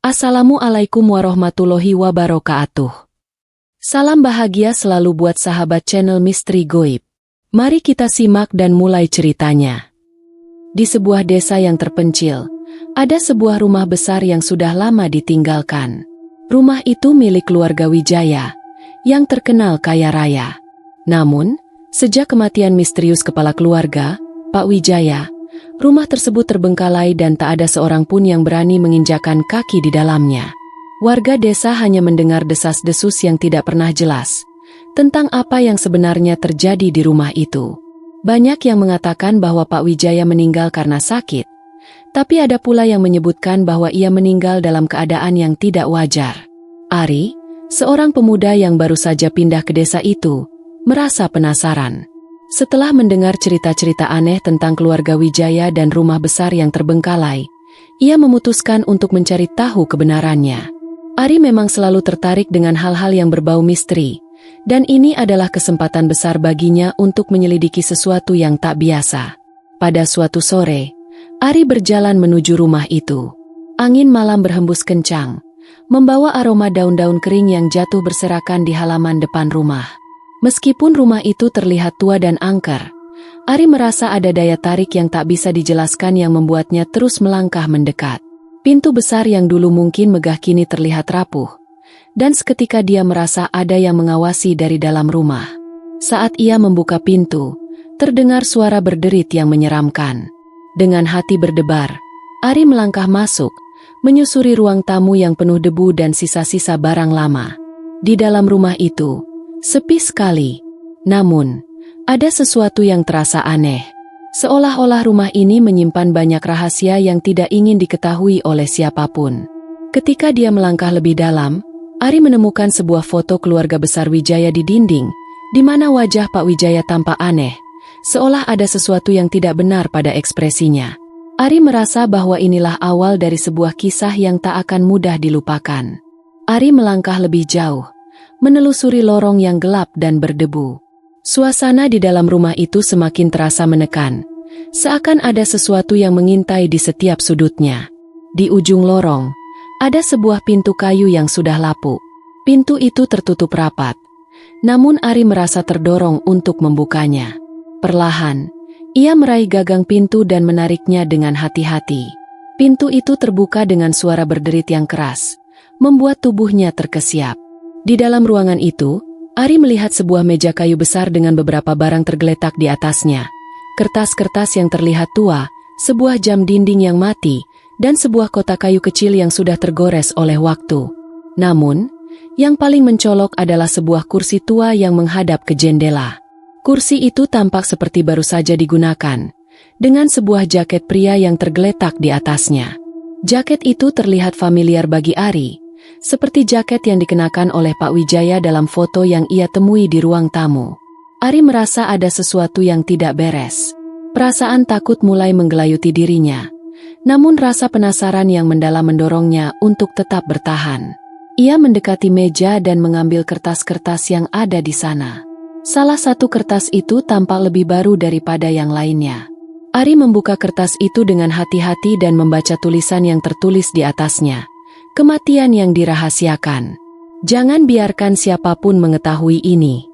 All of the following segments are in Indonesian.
Assalamualaikum warahmatullahi wabarakatuh. Salam bahagia selalu buat sahabat channel Misteri Goib. Mari kita simak dan mulai ceritanya. Di sebuah desa yang terpencil, ada sebuah rumah besar yang sudah lama ditinggalkan. Rumah itu milik keluarga Wijaya, yang terkenal kaya raya. Namun, sejak kematian misterius kepala keluarga, Pak Wijaya, rumah tersebut terbengkalai dan tak ada seorang pun yang berani menginjakan kaki di dalamnya. Warga desa hanya mendengar desas-desus yang tidak pernah jelas tentang apa yang sebenarnya terjadi di rumah itu. Banyak yang mengatakan bahwa Pak Wijaya meninggal karena sakit, tapi ada pula yang menyebutkan bahwa ia meninggal dalam keadaan yang tidak wajar. Ari, seorang pemuda yang baru saja pindah ke desa itu, merasa penasaran. Setelah mendengar cerita-cerita aneh tentang keluarga Wijaya dan rumah besar yang terbengkalai, ia memutuskan untuk mencari tahu kebenarannya. Ari memang selalu tertarik dengan hal-hal yang berbau misteri, dan ini adalah kesempatan besar baginya untuk menyelidiki sesuatu yang tak biasa. Pada suatu sore, Ari berjalan menuju rumah itu. Angin malam berhembus kencang, membawa aroma daun-daun kering yang jatuh berserakan di halaman depan rumah. Meskipun rumah itu terlihat tua dan angker, Ari merasa ada daya tarik yang tak bisa dijelaskan yang membuatnya terus melangkah mendekat. Pintu besar yang dulu mungkin megah kini terlihat rapuh, dan seketika dia merasa ada yang mengawasi dari dalam rumah. Saat ia membuka pintu, terdengar suara berderit yang menyeramkan. Dengan hati berdebar, Ari melangkah masuk, menyusuri ruang tamu yang penuh debu dan sisa-sisa barang lama. Di dalam rumah itu, sepi sekali. Namun, ada sesuatu yang terasa aneh. Seolah-olah rumah ini menyimpan banyak rahasia yang tidak ingin diketahui oleh siapapun. Ketika dia melangkah lebih dalam, Ari menemukan sebuah foto keluarga besar Wijaya di dinding, di mana wajah Pak Wijaya tampak aneh, seolah ada sesuatu yang tidak benar pada ekspresinya. Ari merasa bahwa inilah awal dari sebuah kisah yang tak akan mudah dilupakan. Ari melangkah lebih jauh, menelusuri lorong yang gelap dan berdebu. Suasana di dalam rumah itu semakin terasa menekan, seakan ada sesuatu yang mengintai di setiap sudutnya. Di ujung lorong, ada sebuah pintu kayu yang sudah lapuk. Pintu itu tertutup rapat, namun Ari merasa terdorong untuk membukanya. Perlahan, ia meraih gagang pintu dan menariknya dengan hati-hati. Pintu itu terbuka dengan suara berderit yang keras, membuat tubuhnya terkesiap. Di dalam ruangan itu, Ari melihat sebuah meja kayu besar dengan beberapa barang tergeletak di atasnya. Kertas-kertas yang terlihat tua, sebuah jam dinding yang mati, dan sebuah kotak kayu kecil yang sudah tergores oleh waktu. Namun, yang paling mencolok adalah sebuah kursi tua yang menghadap ke jendela. Kursi itu tampak seperti baru saja digunakan, dengan sebuah jaket pria yang tergeletak di atasnya. Jaket itu terlihat familiar bagi Ari, seperti jaket yang dikenakan oleh Pak Wijaya dalam foto yang ia temui di ruang tamu. Ari merasa ada sesuatu yang tidak beres. Perasaan takut mulai menggelayuti dirinya, namun rasa penasaran yang mendalam mendorongnya untuk tetap bertahan. Ia mendekati meja dan mengambil kertas-kertas yang ada di sana. Salah satu kertas itu tampak lebih baru daripada yang lainnya. Ari membuka kertas itu dengan hati-hati dan membaca tulisan yang tertulis di atasnya. Kematian yang dirahasiakan. Jangan biarkan siapapun mengetahui ini.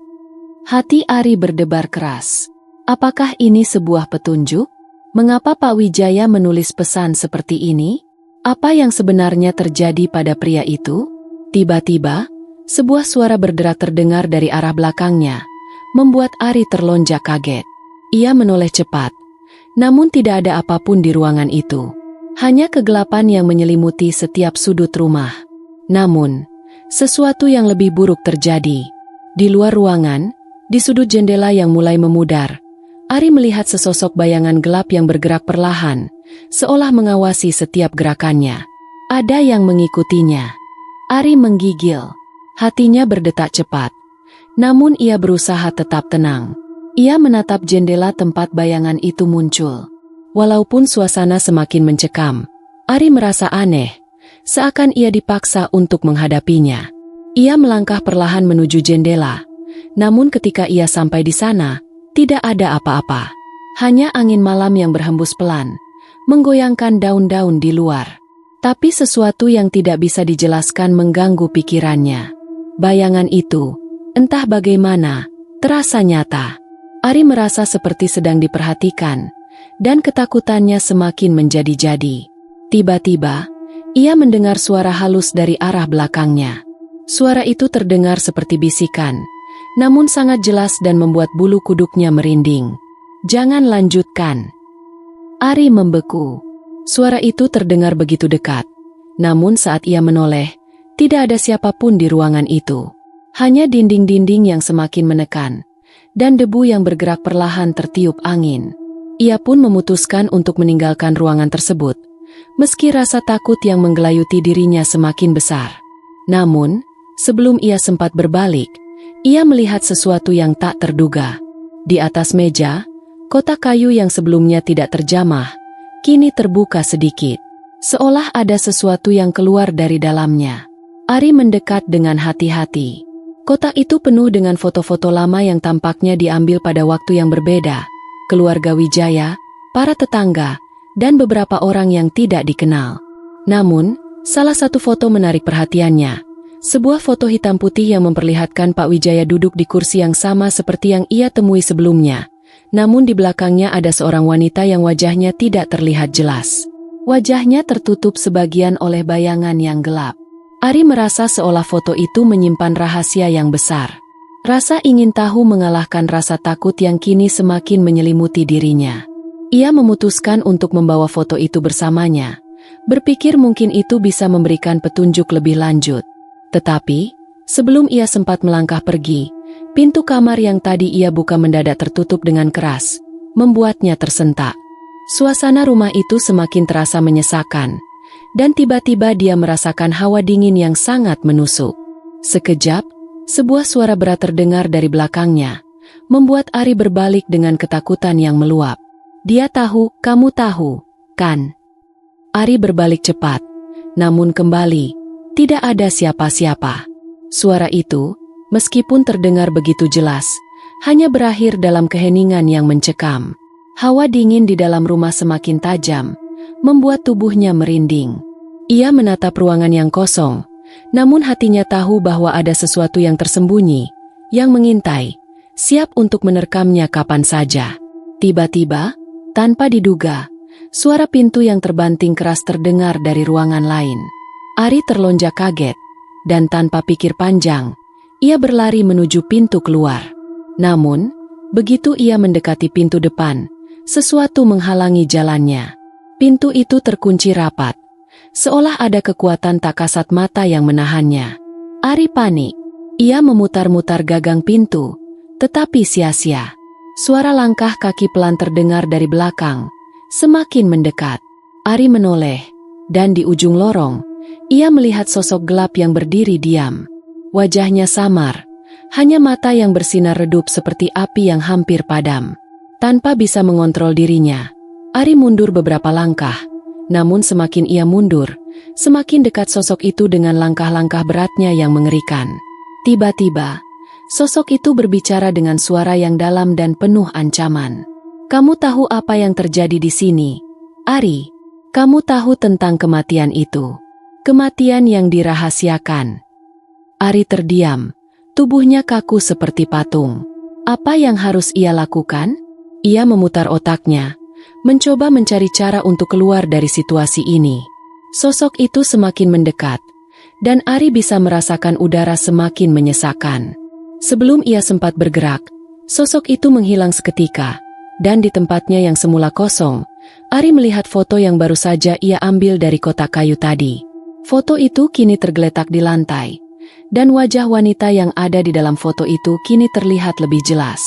Hati Ari berdebar keras. Apakah ini sebuah petunjuk? Mengapa Pak Wijaya menulis pesan seperti ini? Apa yang sebenarnya terjadi pada pria itu? Tiba-tiba, sebuah suara berderak terdengar dari arah belakangnya, membuat Ari terlonjak kaget. Ia menoleh cepat, namun tidak ada apapun di ruangan itu. Hanya kegelapan yang menyelimuti setiap sudut rumah. Namun, sesuatu yang lebih buruk terjadi. Di luar ruangan, di sudut jendela yang mulai memudar, Ari melihat sesosok bayangan gelap yang bergerak perlahan, seolah mengawasi setiap gerakannya. Ada yang mengikutinya. Ari menggigil. Hatinya berdetak cepat. Namun ia berusaha tetap tenang. Ia menatap jendela tempat bayangan itu muncul. Walaupun suasana semakin mencekam, Ari merasa aneh, seakan ia dipaksa untuk menghadapinya. Ia melangkah perlahan menuju jendela, namun ketika ia sampai di sana, tidak ada apa-apa. Hanya angin malam yang berhembus pelan, menggoyangkan daun-daun di luar. Tapi sesuatu yang tidak bisa dijelaskan mengganggu pikirannya. Bayangan itu, entah bagaimana, terasa nyata. Ari merasa seperti sedang diperhatikan, dan ketakutannya semakin menjadi-jadi. Tiba-tiba, ia mendengar suara halus dari arah belakangnya. Suara itu terdengar seperti bisikan, namun sangat jelas dan membuat bulu kuduknya merinding. "Jangan lanjutkan." Ari membeku. Suara itu terdengar begitu dekat. Namun saat ia menoleh, tidak ada siapapun di ruangan itu. Hanya dinding-dinding yang semakin menekan, dan debu yang bergerak perlahan tertiup angin. Ia pun memutuskan untuk meninggalkan ruangan tersebut, meski rasa takut yang menggelayuti dirinya semakin besar. Namun, sebelum ia sempat berbalik, ia melihat sesuatu yang tak terduga. Di atas meja, kotak kayu yang sebelumnya tidak terjamah, kini terbuka sedikit. Seolah ada sesuatu yang keluar dari dalamnya. Ari mendekat dengan hati-hati. Kotak itu penuh dengan foto-foto lama yang tampaknya diambil pada waktu yang berbeda. Keluarga Wijaya, para tetangga, dan beberapa orang yang tidak dikenal. Namun, salah satu foto menarik perhatiannya. Sebuah foto hitam putih yang memperlihatkan Pak Wijaya duduk di kursi yang sama seperti yang ia temui sebelumnya. Namun di belakangnya ada seorang wanita yang wajahnya tidak terlihat jelas. Wajahnya tertutup sebagian oleh bayangan yang gelap. Ari merasa seolah foto itu menyimpan rahasia yang besar. Rasa ingin tahu mengalahkan rasa takut yang kini semakin menyelimuti dirinya. Ia memutuskan untuk membawa foto itu bersamanya, berpikir mungkin itu bisa memberikan petunjuk lebih lanjut. Tetapi, sebelum ia sempat melangkah pergi, pintu kamar yang tadi ia buka mendadak tertutup dengan keras, membuatnya tersentak. Suasana rumah itu semakin terasa menyesakan, dan tiba-tiba dia merasakan hawa dingin yang sangat menusuk. Sekejap, sebuah suara berat terdengar dari belakangnya, membuat Ari berbalik dengan ketakutan yang meluap. "Dia tahu, kamu tahu, kan?" Ari berbalik cepat, namun kembali, tidak ada siapa-siapa. Suara itu, meskipun terdengar begitu jelas, hanya berakhir dalam keheningan yang mencekam. Hawa dingin di dalam rumah semakin tajam, membuat tubuhnya merinding. Ia menatap ruangan yang kosong, namun hatinya tahu bahwa ada sesuatu yang tersembunyi, yang mengintai, siap untuk menerkamnya kapan saja. Tiba-tiba, tanpa diduga, suara pintu yang terbanting keras terdengar dari ruangan lain. Ari terlonjak kaget, dan tanpa pikir panjang, ia berlari menuju pintu keluar. Namun, begitu ia mendekati pintu depan, sesuatu menghalangi jalannya. Pintu itu terkunci rapat, seolah ada kekuatan tak kasat mata yang menahannya. Ari panik. Ia memutar-mutar gagang pintu, tetapi sia-sia. Suara langkah kaki pelan terdengar dari belakang, semakin mendekat. Ari menoleh, dan di ujung lorong, ia melihat sosok gelap yang berdiri diam. Wajahnya samar, hanya mata yang bersinar redup seperti api yang hampir padam. Tanpa bisa mengontrol dirinya, Ari mundur beberapa langkah. Namun semakin ia mundur, semakin dekat sosok itu dengan langkah-langkah beratnya yang mengerikan. Tiba-tiba, sosok itu berbicara dengan suara yang dalam dan penuh ancaman. "Kamu tahu apa yang terjadi di sini, Ari? Kamu tahu tentang kematian itu? Kematian yang dirahasiakan." Ari terdiam, tubuhnya kaku seperti patung. Apa yang harus ia lakukan? Ia memutar otaknya, mencoba mencari cara untuk keluar dari situasi ini. Sosok itu semakin mendekat, dan Ari bisa merasakan udara semakin menyesakan. Sebelum ia sempat bergerak, sosok itu menghilang seketika, dan di tempatnya yang semula kosong, Ari melihat foto yang baru saja ia ambil dari kotak kayu tadi. Foto itu kini tergeletak di lantai, dan wajah wanita yang ada di dalam foto itu kini terlihat lebih jelas.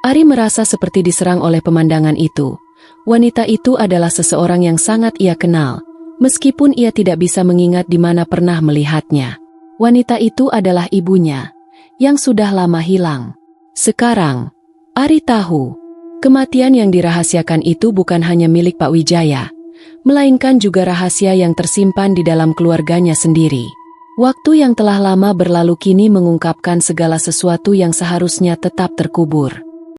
Ari merasa seperti diserang oleh pemandangan itu. Wanita itu adalah seseorang yang sangat ia kenal, meskipun ia tidak bisa mengingat di mana pernah melihatnya. Wanita itu adalah ibunya, yang sudah lama hilang. Sekarang, Ari tahu, kematian yang dirahasiakan itu bukan hanya milik Pak Wijaya, melainkan juga rahasia yang tersimpan di dalam keluarganya sendiri. Waktu yang telah lama berlalu kini mengungkapkan segala sesuatu yang seharusnya tetap terkubur.